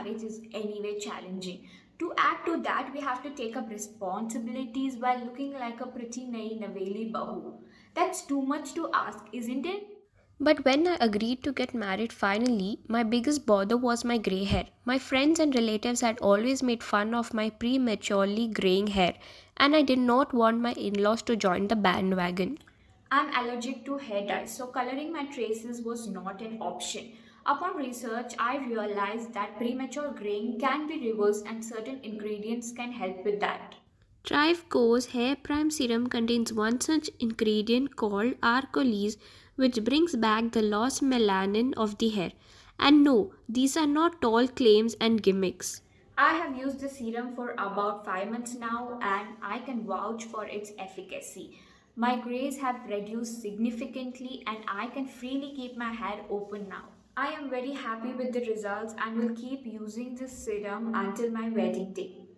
marriage is anyway challenging. To add to that, we have to take up responsibilities while looking like a pretty nayi Naveli Bahu. That's too much to ask, isn't it? But when I agreed to get married finally, my biggest bother was my grey hair. My friends and relatives had always made fun of my prematurely graying hair, and I did not want my in laws to join the bandwagon. I'm allergic to hair dye, so coloring my traces was not an option. Upon research, I realized that premature graying can be reversed and certain ingredients can help with that. ThriveCo's Hair Prime Serum contains one such ingredient called Arcolys, which brings back the lost melanin of the hair. And no, these are not tall claims and gimmicks. I have used the serum for about 5 months now and I can vouch for its efficacy. My grays have reduced significantly and I can freely keep my hair open now. I am very happy with the results and will keep using this serum until my wedding day.